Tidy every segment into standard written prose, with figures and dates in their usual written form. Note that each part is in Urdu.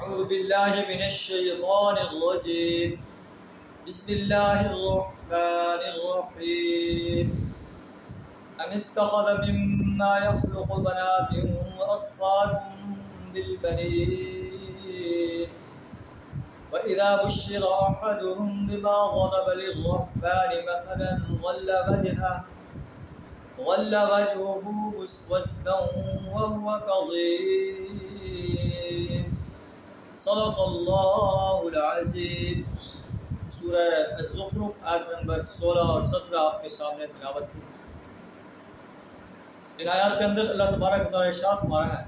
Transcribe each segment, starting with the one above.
أعوذ بالله من الشيطان الرجيم. بسم الله الرحمن الرحيم. أم اتخذ مما يخلق بنات وأصفاكم بالبنين وإذا بشر أحدهم بما ضرب للرحمن مثلا ظل وجهه مسودا وهو كظيم. صدق اللہ العظیم. سورہ الزخرف آیت نمبر 16 اور 17 آپ کے سامنے تلاوت کی. ان آیات کے اندر اللہ تبارک و تعالیٰ ارشاد فرما رہا ہے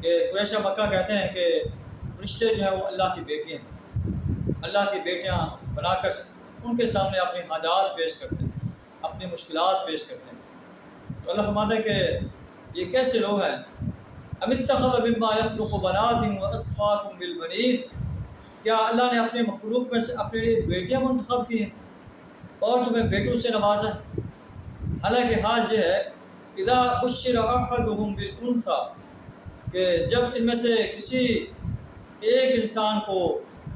کہ قریش مکہ کہتے ہیں کہ فرشتے جو ہیں وہ اللہ کی بیٹیاں ہیں، اللہ کی بیٹیاں بنا کر ان کے سامنے اپنی حاجات پیش کرتے ہیں، اپنی مشکلات پیش کرتے ہیں. تو اللہ فرماتا ہے کہ یہ کیسے لوگ ہیں. ام اتخذ مما يخلق بنات واصفاكم بالبنين، کیا اللہ نے اپنے مخلوق میں سے اپنے لیے بیٹیاں منتخب کی ہیں اور تمہیں بیٹوں سے نوازا ہے. حالانکہ حال یہ ہے اذا بشر احدهم بالانثى، کہ جب ان میں سے کسی ایک انسان کو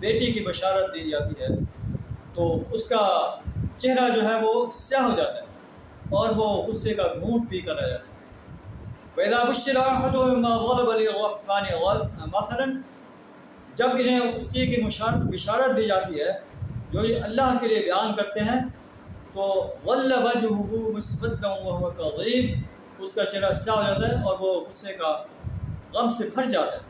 بیٹی کی بشارت دی جاتی ہے تو اس کا چہرہ جو ہے وہ سیاہ ہو جاتا ہے اور وہ غصے کا گھونٹ پی کر رہ جاتا ہے. وَإِذَا بُشِّرَ أَحَدُهُم بِمَا ضَرَبَ لِلرَّحْمَنِ مَثَلًا، جب انہیں اس چیز کی بشارت دی جاتی ہے جو یہ اللہ کے لیے بیان کرتے ہیں تو ظَلَّ وَجْهُهُ مُسْوَدًّا وَهُوَ كَظِيمٌ، اس کا چہرہ سیاہ ہو جاتا ہے اور وہ غصے کا غم سے بھر جاتا ہے.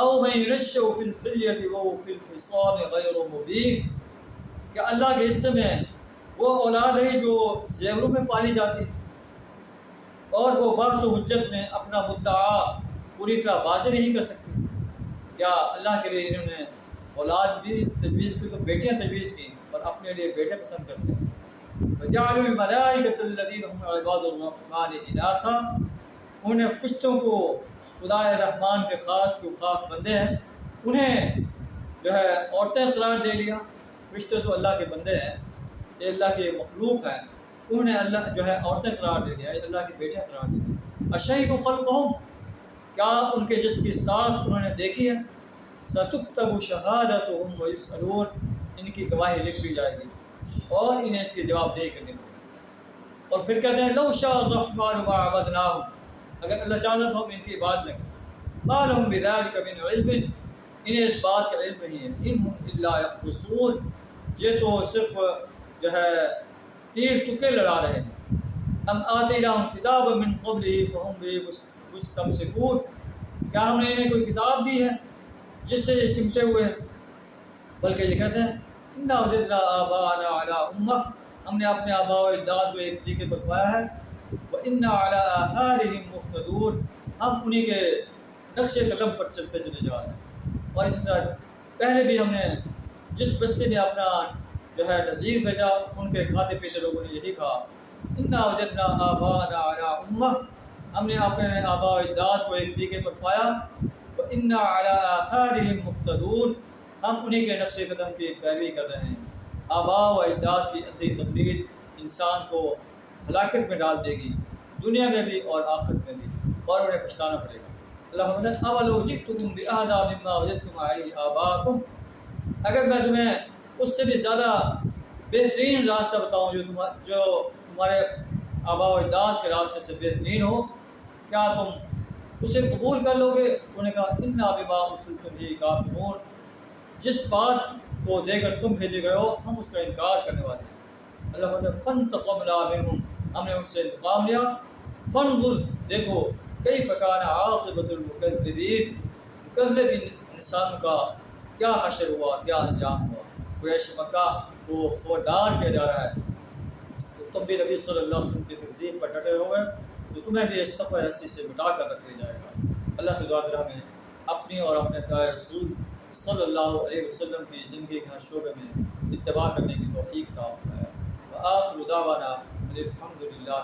أَوْ مَن يُنَشَّأُ فِي الْحِلْيَةِ وَهُوَ فِي الْخِصَامِ غَيْرُ مُبِينٍ، کہ اللہ کے حصے میں وہ اولاد ہے جو زیوروں میں پالی جاتی ہے اور وہ بحث و حجت میں اپنا مدعا پوری طرح واضح نہیں کر سکتی. کیا اللہ کے لیے انہوں نے اولاد بھی تجویز کی تو بیٹیاں تجویز کی اور اپنے لیے بیٹے پسند کرتے ہیں. وَجَعَلُوا الْمَلَائِكَةَ الَّذِينَ هُمْ عِبَادُ الرَّحْمَنِ إِنَاثًا، انہیں فرشتوں کو خدا رحمان کے خاص بندے ہیں انہیں جو ہے عورتیں قرار دے لیا. فرشتے تو اللہ کے بندے ہیں، یہ اللہ کے مخلوق ہیں، انہیں اللہ جو ہے عورتیں قرار دے دیا، اللہ کی بیٹیاں قرار دے دیا. اشہدوا خلقہم، کیا ان کے جسم کی ساخت انہوں نے دیکھی ہے. ستکتب شہادتہم ویسألون، ان کی گواہی لکھ لی جائے گی اور انہیں اس کی جواب دہی کرنی ہوگی. اور پھر کہتے ہیں لو شاء الرحمن ما عبدناہم، اگر اللہ چاہتا تو ہم ان کی عبادت لیں. ما لہم بذلک من علم، انہیں اس بات کا علم نہیں ہے. ان ہم الا یخرصون، یہ تو صرف جو ہے تیر تکے لڑا رہے ہیں. ام آتیناہم کتابا من قبلہ فہم بہ مستمسکون، کیا ہم نے انہیں کوئی کتاب دی ہے جس سے یہ چمٹے ہوئے ہیں. بلکہ یہ کہتے ہیں انا وجدنا آباءنا علی امہ، ہم نے اپنے آباء و اجداد کو ایک طریقے پر پایا ہے. وَإِنَّا عَلَىٰ آثَارِهِمْ مُقْتَدُونَ، ہم انہی کے نقش قدم پر چلتے چلے جا رہے ہیں. اور اس طرح پہلے بھی ہم نے جس بستی میں اپنا جو ہے نذیر بھیجا ان کے کھاتے پیتے لوگوں نے یہی کہا انا وجدنا آباءنا علی امہ، ہم نے اپنے آباء و اجداد کو ایک طریقے پر پایا. وَإِنَّا عَلَىٰ آثَارِهِمْ مُقْتَدُونَ، ہم انہی کے نقش قدم کی پیروی کر رہے ہیں. آباء و اجداد کی اندھی تقلید انسان کو ہلاکت میں ڈال دے گی، دنیا میں بھی اور آخرت میں بھی، اور انہیں پچھتانا پڑے گا. اللہ فرماتا ہے اولو جئتکم بأہدی مما وجدتم علیہ آباءکم، اگر میں تمہیں اس سے بھی زیادہ بہترین راستہ بتاؤں جو تمہارے آباء و اجداد کے راستے سے بہترین ہو، کیا تم اسے قبول کر لو گے؟ انہوں نے کہا انا بما ارسلتم بہ کافرون، جس بات کو دے کر تم بھیجے گئے ہو ہم اس کا انکار کرنے والے ہیں. اللہ فرماتا ہے فانتقمنا منہم، ہم نے ان سے انتقام لیا. فانظر، دیکھو کیف کان عاقبۃ المکذبین، مکذب انسان کا کیا حشر ہوا، کیا انجام ہوا. قریش مکہ کو خبردار کیا جا رہا ہے تو تم بھی نبی صلی اللہ علیہ وسلم کی تہذیب پر ڈٹے ہوئے تو تمہیں بھی اس صفحہ ہستی سے مٹا کر رکھ دیا جائے گا. اللہ سے دعا کر ہمیں اپنی اور اپنے پیارے رسول صلی اللہ علیہ وسلم کی زندگی کے ہر شعبے میں اتباع کرنے کی توفیق عطا فرمائے. وآخر دعوانا الحمد للہ.